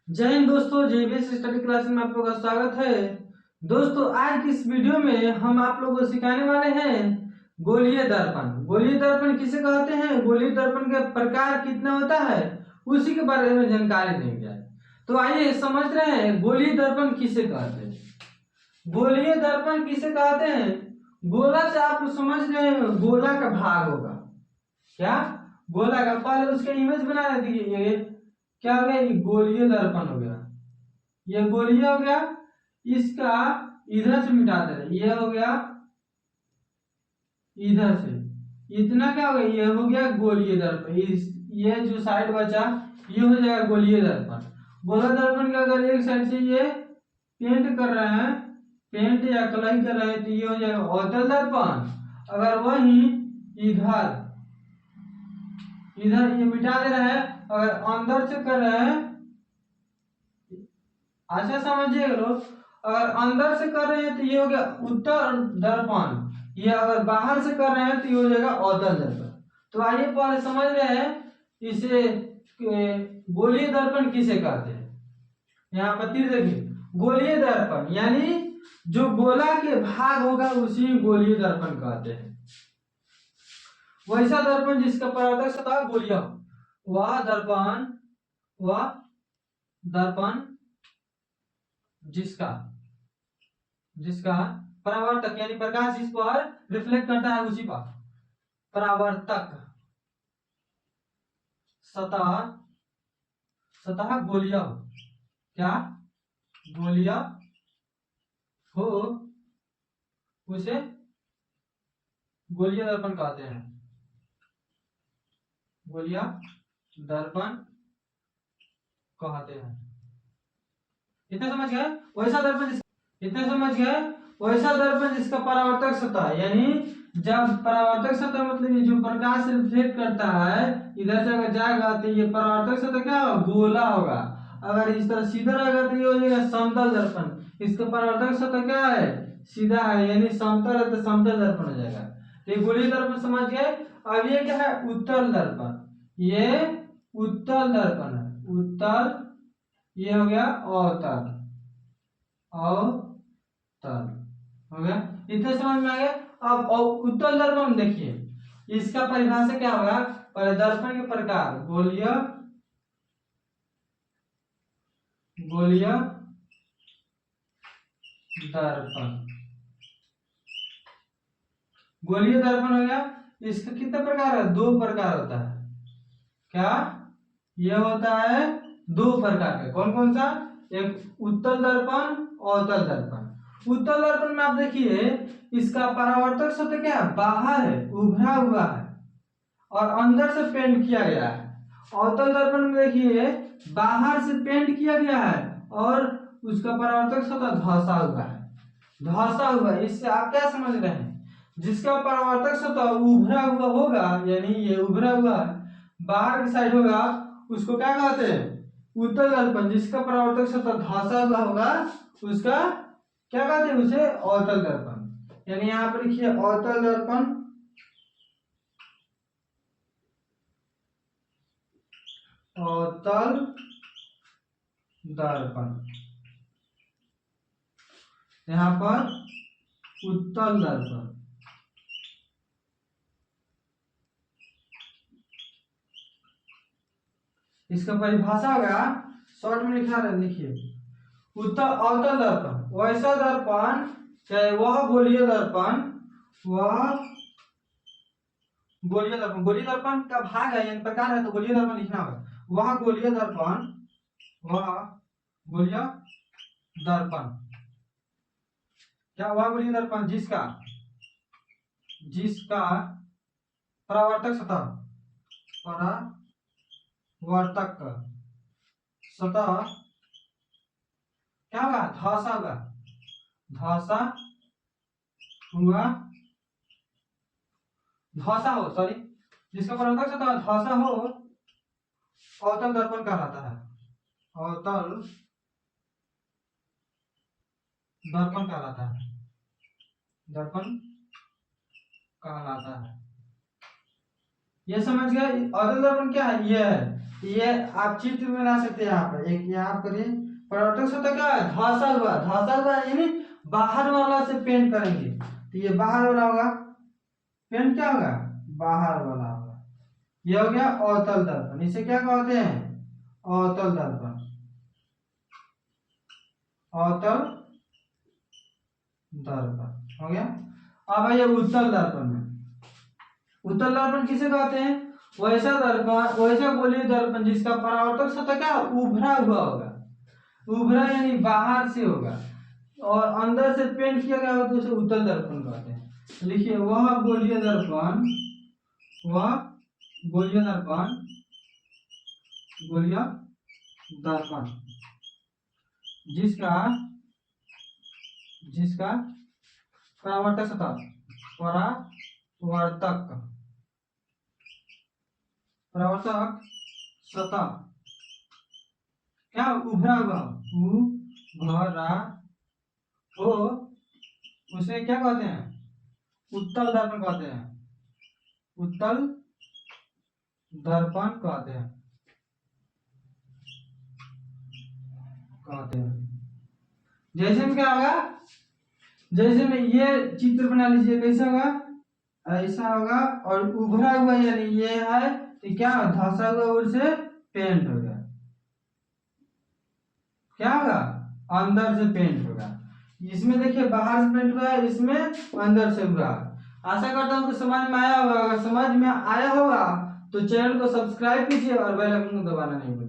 जय हिंद दोस्तों, JBS study class में आप लोगों का स्वागत है। दोस्तों, आज की इस वीडियो में हम आप लोगों को सिखाने वाले हैं गोलीय दर्पण। गोलीय दर्पण किसे कहते हैं, गोलीय दर्पण का प्रकार कितना होता है, उसी के बारे में जानकारी देंगे। तो आइए समझ रहे हैं गोलीय दर्पण किसे कहते हैं। गोलीय दर्पण किसे कहते हैं, गोला से आप समझ रहे हैं, गोला का भाग होगा क्या, गोला का। पहले उसका इमेज बना देते, ये क्या हो गया, ये गोलीय दर्पण हो गया, ये गोलीय हो गया। इसका इधर से मिटा दे रहे, ये हो गया इधर से, इतना क्या हो गया, ये हो गया गोलीय दर्पण। ये जो साइड बचा ये हो जाएगा गोलीय दर्पण। गोला दर्पण का अगर एक साइड से ये पेंट कर रहे हैं, पेंट या कलई कर रहे हैं, तो ये हो जाएगा अवतल दर्पण। अगर वही इधर इधर ये मिटा दे रहा है, अगर अंदर से कर रहे हैं, अच्छा समझिएगा लोग, अगर अंदर से कर रहे हैं तो ये हो गया उत्तर दर्पण, ये अगर बाहर से कर रहे हैं तो ये हो जाएगा अवतल दर्पण। तो आइए पहले समझ रहे हैं इसे गोलीय दर्पण किसे कहते हैं। यहाँ पर तीर देखिए, गोलीय दर्पण यानी जो गोला के भाग होगा उसी गोलीय दर्पण कहते हैं। वैसा दर्पण जिसका परावर्तक सतह गोलीय हो, वह दर्पण जिसका जिसका परावर्तक यानी प्रकाश जिस पर रिफ्लेक्ट करता है उसी पर परावर्तक सतह गोलीय हो, क्या गोलीय हो, उसे गोलीय दर्पण कहते हैं। गोलीय दर्पण कहते हैं। इतना समझ गए। वैसा दर्पण इतना समझ गए, वैसा दर्पण जिसका परावर्तक सतह यानी जब परावर्तक सतह मतलब ये जो प्रकाश रिफ्लेक्ट करता है इधर से अगर जाएगा तो ये परावर्तक सतह क्या होगा, गोला होगा। अगर इस तरह सीधा रहेगा तो ये हो जाएगा समतल दर्पण। इसका परावर्तक सतह क्या है, सीधा है, यानी समतल है तो समतल दर्पण हो जाएगा। तो ये गोलीय दर्पण समझ गए। अब ये क्या है, उत्तल दर्पण। ये उत्तल दर्पण है, उत्तल। ये हो गया अवतल, अवतल हो गया। इतने समझ में आ गया। अब उत्तल दर्पण देखिए, इसका परिभाषा क्या होगा, पहले दर्पण के प्रकार गोलीय दर्पण। गोलीय दर्पण हो गया, इसका कितने प्रकार है, दो प्रकार होता है। क्या, यह होता है दो प्रकार का। कौन कौन सा, एक उत्तल दर्पण, अवतल दर्पण। उत्तल दर्पण में आप देखिए इसका परावर्तक सतह क्या है, बाहर है, उभरा हुआ है और अंदर से पेंट किया गया है। अवतल दर्पण में देखिए बाहर से पेंट किया गया है और उसका परावर्तक सतह धंसा हुआ है, धंसा हुआ है। इससे आप क्या समझ रहे हैं, जिसका परावर्तक सतह उभरा हुआ होगा यानी ये उभरा हुआ है बाहर की साइड होगा, उसको क्या कहते हैं, उत्तल दर्पण। जिसका परावर्तक सतह धंसा हुआ होगा उसका क्या कहते हैं, उसे अवतल दर्पण। यानी यहाँ पर लिखिए अवतल दर्पण, अवतल दर्पण। यहाँ पर उत्तल दर्पण। इसका परिभाषा होगा, शॉर्ट में लिखा है, लिखिए उत्तल अवतल दर्पण वैसा दर्पण, चाहे वह गोलीय दर्पण, वह गोलीय दर्पण, गोलीय दर्पण का भाग है यानी प्रकार है तो गोलीय दर्पण लिखना होगा। वह गोलीय दर्पण, वह गोलीय दर्पण, क्या वह गोलीय दर्पण जिसका जिसका परावर्तक सतह, परावर्तक सतह क्या होगा, धंसा हुआ, धंसा हुआ, धंसा हो, सॉरी, जिसका परावर्तक सतह धंसा हो, अवतल दर्पण कहलाता है, अवतल दर्पण कहलाता है, दर्पण कहलाता है। ये समझ गए। अवतल दर्पण क्या है, ये है, ये आप चित्र बना सकते हैं। यहाँ पर एक यहाँ करिए, परावर्तक सतह क्या है, धंसा हुआ यानी बाहर वाला से पेंट करेंगे तो ये बाहर वाला होगा, पेंट क्या होगा, बाहर वाला होगा। ये हो गया अवतल दर्पण, इसे क्या कहते हैं, अवतल दर्पण, अवतल दर्पण हो गया। अब आइए उत्तल दर्पण में। उत्तल दर्पण किसे कहते हैं, वैसा दर्पण, वैसा गोलीय दर्पण जिसका परावर्तक सतह क्या उभरा हुआ होगा, उभरा यानी बाहर से होगा और अंदर से पेंट किया गया हो तो उसे उत्तल दर्पण कहते हैं। लिखिए वह गोलीय दर्पण, वह गोलीय दर्पण, गोलीय दर्पण जिसका जिसका परावर्तक सतह, परावर्तक सतह क्या उभरा हुआ, उभरा हो, उसे क्या कहते हैं, उत्तल दर्पण कहते हैं, उत्तल दर्पण कहते हैं। जैसे में क्या होगा, जैसे में ये चित्र बना लीजिए, कैसा होगा, ऐसा होगा और उभरा हुआ यानी ये है तो क्या धंसा हुआ ओर से पेंट होगा, क्या होगा, अंदर से पेंट होगा। इसमें देखिए बाहर से पेंट हुआ है, इसमें अंदर से हुआ। आशा करता हूँ कि समझ में आया होगा। अगर समझ में आया होगा तो चैनल को सब्सक्राइब कीजिए और बेल आइकन को दबाना नहीं भूलिए।